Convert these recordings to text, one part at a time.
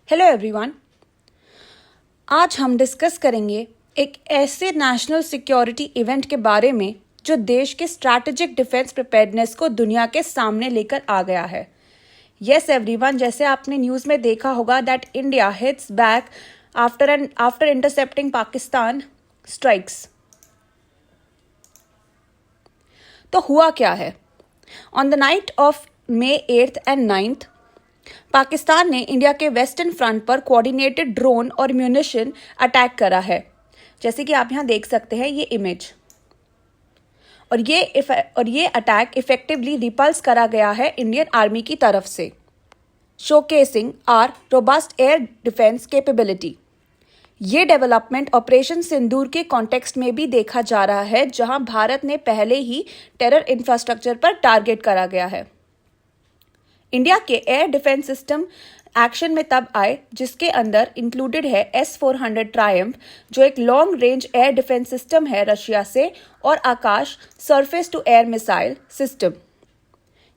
Hello everyone. आज हम discuss करेंगे एक ऐसे नेशनल सिक्योरिटी इवेंट के बारे में जो देश के स्ट्रैटेजिक डिफेंस प्रिपेयर्डनेस को दुनिया के सामने लेकर आ गया है। यस एवरीवन, जैसे आपने न्यूज़ में देखा होगा that India hits back after intercepting Pakistan strikes. तो हुआ क्या है? On the night of May 8th and 9th, Pakistan ने इंडिया के वेस्टर्न फ्रंट पर कोऑर्डिनेटेड ड्रोन और म्यूनिशन अटैक करा है। जैसे कि आप यहाँ देख सकते हैं ये इमेज, और ये अटैक इफेक्टिवली रिपल्स करा गया है इंडियन आर्मी की तरफ से, showcasing our robust air defence capability. ये डेवलपमेंट ऑपरेशन सिंदूर के कॉन्टेक्स्ट में भी देखा जा रहा है, जहां भारत ने पहले ही टेरर इंफ्रास्ट्रक्चर पर टारगेट करा गया है। इंडिया के एयर डिफेंस सिस्टम एक्शन में तब आए जिसके अंदर इंक्लूडेड है S-400 ट्रायम्फ, जो एक long range air defence system है रशिया से, और Akash surface to air missile system.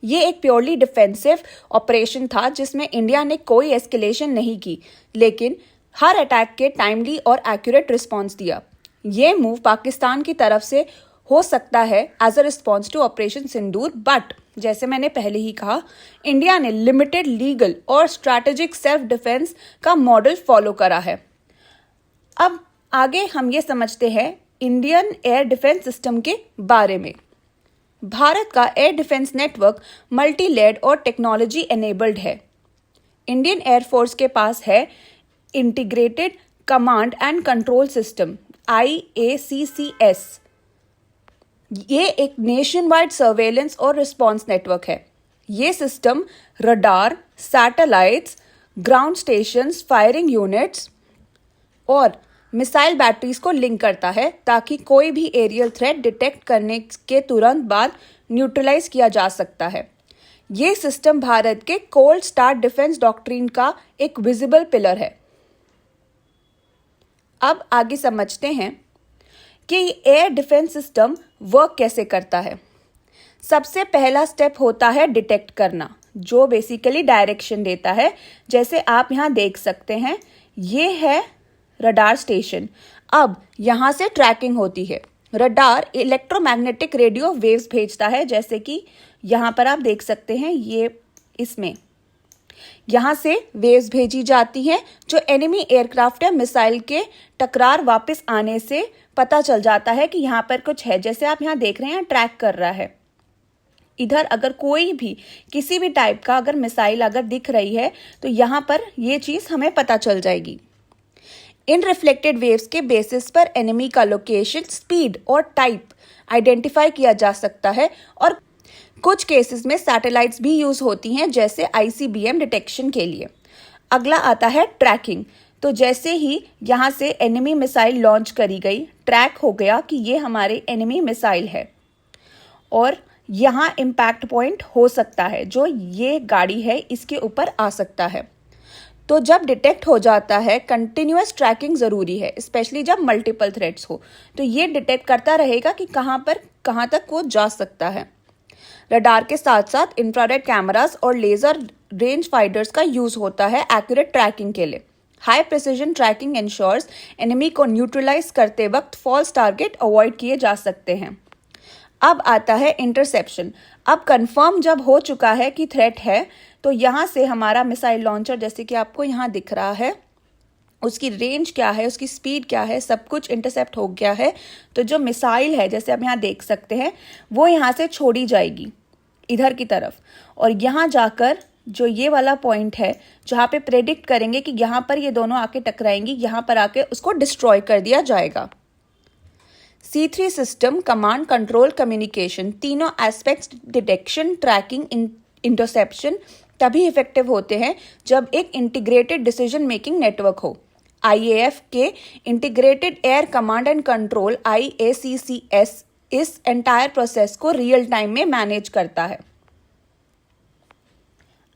ये एक प्योरली डिफेंसिव ऑपरेशन था जिसमें इंडिया ने कोई एस्केलेशन नहीं की, लेकिन हर अटैक के टाइमली और एक्यूरेट रिस्पॉन्स दिया। ये मूव पाकिस्तान की तरफ से हो सकता है as a response to operation Sindoor, but जैसे मैंने पहले ही कहा, इंडिया ने लिमिटेड लीगल और स्ट्रैटेजिक सेल्फ डिफेंस का मॉडल फॉलो करा है। अब आगे हम ये समझते हैं इंडियन एयर डिफेंस सिस्टम के बारे में। भारत का air defence network multi layered और टेक्नोलॉजी एनेबल्ड है। इंडियन एयरफोर्स के पास है integrated command and control system IACCS। ये एक नेशन वाइड सर्वेलेंस और रिस्पॉन्स नेटवर्क है। ये system radar, satellites, ground stations, firing units और मिसाइल बैटरीज को लिंक करता है ताकि कोई भी एरियल थ्रेट डिटेक्ट करने के तुरंत बाद न्यूट्रलाइज किया जा सकता है। ये सिस्टम भारत के कोल्ड स्टार्ट डिफेंस डॉक्ट्रिन का एक विजिबल पिलर है। अब आगे समझते हैं कि एयर डिफेंस सिस्टम वर्क कैसे करता है। सबसे पहला स्टेप होता है डिटेक्ट करना, जो बेसिकली डायरेक्शन देता है। जैसे आप यहाँ देख सकते हैं, ये है रडार स्टेशन। अब यहाँ से ट्रैकिंग होती है। रडार इलेक्ट्रोमैग्नेटिक रेडियो वेव्स भेजता है, जैसे कि यहाँ पर आप देख सकते हैं, ये इसमें यहाँ से वेव्स भेजी जाती हैं, जो एनिमी एयरक्राफ्ट या मिसाइल के टकरार वापस आने से पता चल जाता है कि यहाँ पर कुछ है। जैसे आप यहाँ देख रहे हैं, ट्रैक कर रहा है। इधर अगर कोई भी किसी भी टाइप का अगर मिसाइल अगर दिख रही है तो यहाँ पर ये चीज हमें पता चल जाएगी। इन रिफ्लेक्टेड वेव्स के बेसिस पर एनिमी का लोकेशन, स्पीड और टाइप आइडेंटिफाई किया जा सकता है, और कुछ केसेस में सैटेलाइट्स भी यूज होती हैं, जैसे ICBM डिटेक्शन के लिए। अगला आता है ट्रैकिंग। तो जैसे ही यहाँ से एनिमी मिसाइल लॉन्च करी गई, ट्रैक हो गया कि ये हमारे एनिमी मिसाइल है, और यहाँ इम्पैक्ट पॉइंट हो सकता है, जो ये गाड़ी है इसके ऊपर आ सकता है। तो जब डिटेक्ट हो जाता है, कंटिन्यूअस ट्रैकिंग ज़रूरी है, स्पेशली जब मल्टीपल थ्रेट्स हो। तो ये डिटेक्ट करता रहेगा कि कहाँ तक वो जा सकता है। रडार के साथ साथ इंफ्रारेड कैमरास और लेजर रेंज फाइंडर्स का यूज होता है एक्यूरेट ट्रैकिंग के लिए। High precision tracking ensures enemy को न्यूट्रलाइज करते वक्त फॉल्स टारगेट अवॉइड किए जा सकते हैं। अब आता है इंटरसेप्शन। अब कंफर्म जब हो चुका है कि थ्रेट है, तो यहाँ से हमारा मिसाइल लॉन्चर, जैसे कि आपको यहाँ दिख रहा है, उसकी रेंज क्या है, उसकी स्पीड क्या है, सब कुछ इंटरसेप्ट हो गया है। तो जो मिसाइल है, जैसे आप यहाँ देख सकते हैं, वो यहाँ से छोड़ी जाएगी इधर की तरफ, और यहाँ जाकर जो ये वाला पॉइंट है जहाँ पे प्रेडिक्ट करेंगे कि यहाँ पर ये दोनों आके टकराएंगी, यहाँ पर आके उसको डिस्ट्रॉय कर दिया जाएगा। C3 system command, control, communication, तीनों एस्पेक्ट्स डिटेक्शन, ट्रैकिंग, इंटरसेप्शन तभी इफेक्टिव होते हैं जब एक इंटीग्रेटेड डिसीजन मेकिंग नेटवर्क हो। IAF के integrated air command and control IACCS इस एंटायर प्रोसेस को रियल टाइम में मैनेज करता है।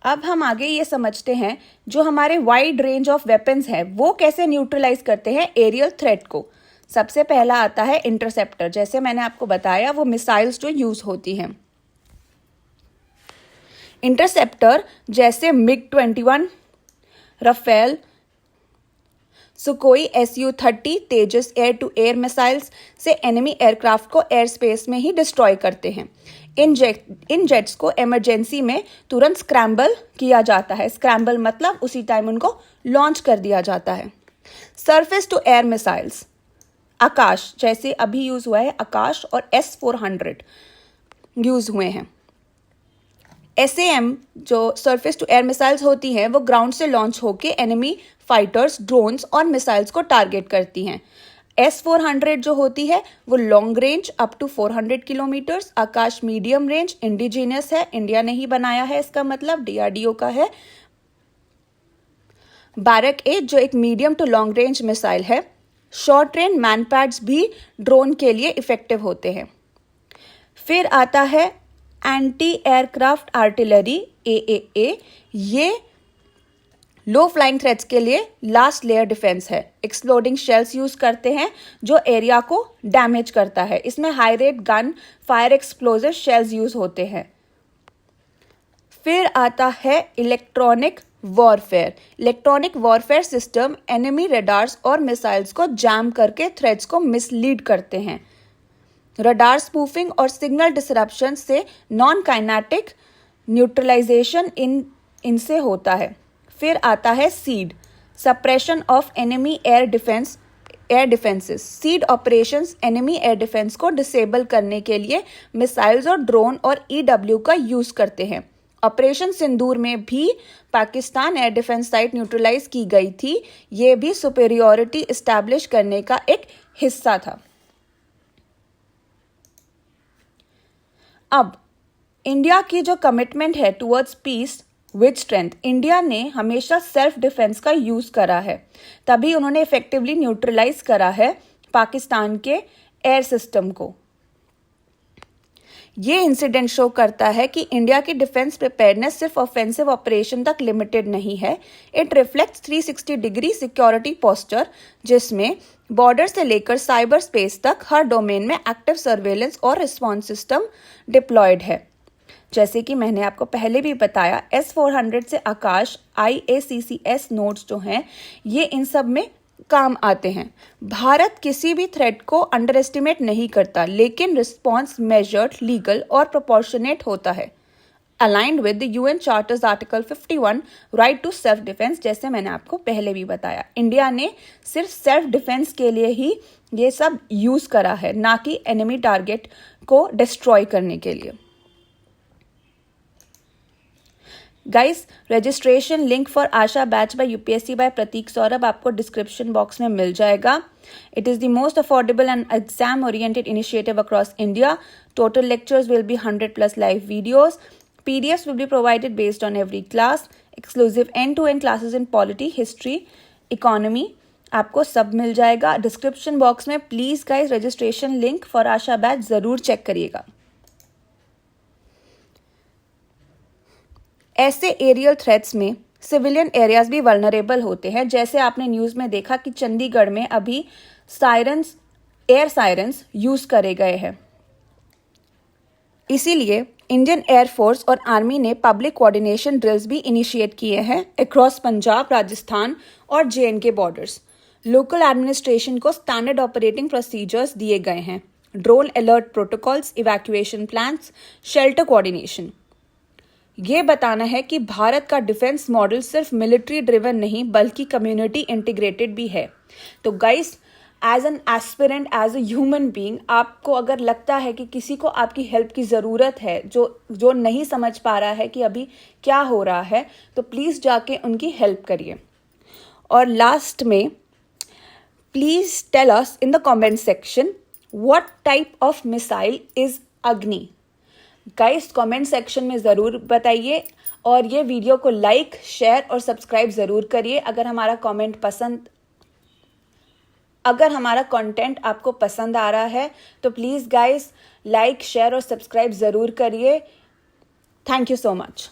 अब हम आगे ये समझते हैं जो हमारे वाइड रेंज ऑफ वेपन्स हैं वो कैसे न्यूट्रलाइज करते हैं एरियल थ्रेट को। सबसे पहला आता है इंटरसेप्टर। जैसे मैंने आपको बताया, वो मिसाइल्स जो यूज होती हैं। इंटरसेप्टर जैसे MiG-21, Rafale, Sukhoi Su-30 Tejas air to air missiles से एनिमी एयरक्राफ्ट को एयर स्पेस में ही डिस्ट्रॉय करते हैं। इन जेट्स को इमरजेंसी में तुरंत स्क्रैम्बल किया जाता है। स्क्रैम्बल मतलब उसी टाइम उनको लॉन्च कर दिया जाता है। सरफेस टू एयर मिसाइल्स, आकाश, जैसे अभी यूज हुआ है आकाश और S-400 यूज हुए हैं। SAM जो सरफेस टू एयर मिसाइल्स होती हैं वो ग्राउंड से लॉन्च होके एनिमी फाइटर्स, ड्रोन्स और मिसाइल्स को टारगेट करती हैं। S-400 जो होती है वो long range up to 400 kilometres, Akash medium range, indigenous है, इंडिया ने ही बनाया है, इसका मतलब DRDO का है। बैरक-8 जो एक medium to long range missile है। शॉर्ट रेंज मैनपैड्स भी ड्रोन के लिए इफेक्टिव होते हैं। फिर आता है एंटी एयरक्राफ्ट आर्टिलरी AAA। ये लो फ्लाइंग थ्रेट्स के लिए लास्ट लेयर डिफेंस है। एक्सप्लोडिंग शेल्स यूज करते हैं जो एरिया को डैमेज करता है। इसमें high rate gun fire explosive shells use होते हैं। फिर आता है electronic warfare. Electronic warfare system enemy radars और मिसाइल्स को जैम करके थ्रेट्स को मिसलीड करते हैं। रडार स्पूफिंग और सिग्नल डिसरप्शन से नॉन काइनेटिक न्यूट्रलाइजेशन इनसे होता है। फिर आता है seed, suppression of enemy air defences. Seed operations enemy air defence को डिसेबल करने के लिए मिसाइल्स और ड्रोन और EW का यूज करते हैं। ऑपरेशन सिंदूर में भी Pakistan air defence site neutralise की गई थी। ये भी सुपेरियोरिटी एस्टैब्लिश करने का एक हिस्सा था। अब इंडिया की जो कमिटमेंट है towards peace with strength, India ने हमेशा सेल्फ डिफेंस का यूज करा है, तभी उन्होंने इफेक्टिवली न्यूट्रलाइज करा है पाकिस्तान के एयर सिस्टम को। ये इंसिडेंट शो करता है कि इंडिया की डिफेंस प्रिपेयरनेस सिर्फ ऑफेंसिव ऑपरेशन तक लिमिटेड नहीं है। It reflects 360 degree security posture, जिसमें बॉर्डर से लेकर साइबर स्पेस तक हर डोमेन में एक्टिव सर्वेलेंस और रिस्पॉन्स सिस्टम डिप्लॉयड है। जैसे कि मैंने आपको पहले भी बताया, S-400 से आकाश IACCS नोड्स जो हैं ये इन सब में काम आते हैं। भारत किसी भी थ्रेट को अंडर एस्टिमेट नहीं करता, लेकिन रिस्पॉन्स मेजर्ड, लीगल और प्रोपोर्शनेट होता है, aligned with the UN charter's article 51 right to self defence. जैसे मैंने आपको पहले भी बताया, इंडिया ने सिर्फ सेल्फ डिफेंस के लिए ही ये सब यूज करा है, ना कि एनिमी टारगेट को डिस्ट्रॉय करने के लिए। Guys, registration link for Asha batch by UPSC by Pratik Saurabh आपको डिस्क्रिप्शन बॉक्स में मिल जाएगा। It is the most affordable and exam oriented initiative across India. Total lectures will be 100+ live videos. PDFs will be provided based on every class. Exclusive end-to-end classes in polity, history, economy. आपको सब मिल जाएगा description box में। Please guys, registration link for Asha batch ज़रूर check करिएगा। ऐसे aerial threats में civilian areas भी vulnerable होते हैं। जैसे आपने न्यूज़ में देखा कि चंडीगढ़ में अभी एयर सायरन्स यूज़ करे गए हैं। इसीलिए इंडियन एयरफोर्स और आर्मी ने पब्लिक कोऑर्डिनेशन ड्रिल्स भी इनिशिएट किए हैं अक्रॉस पंजाब, राजस्थान और JNK बॉर्डर्स। लोकल एडमिनिस्ट्रेशन को स्टैंडर्ड ऑपरेटिंग प्रोसीजर्स दिए गए हैं, drone alert protocols, evacuation plans, shelter coordination. ये बताना है कि भारत का डिफेंस मॉडल सिर्फ मिलिट्री ड्रिवन नहीं बल्कि कम्युनिटी इंटीग्रेटेड भी है। तो guys, as an aspirant, as a human being, आपको अगर लगता है कि किसी को आपकी हेल्प की ज़रूरत है, जो नहीं समझ पा रहा है कि अभी क्या हो रहा है, तो प्लीज़ जाके उनकी हेल्प करिए। और लास्ट में, please tell us in the comment section what type of missile is Agni. Guys, comment section में ज़रूर बताइए और ये वीडियो को लाइक, शेयर और सब्सक्राइब ज़रूर करिए। अगर हमारा कंटेंट आपको पसंद आ रहा है तो प्लीज़ गाइस, लाइक, शेयर और सब्सक्राइब ज़रूर करिए। Thank you so much.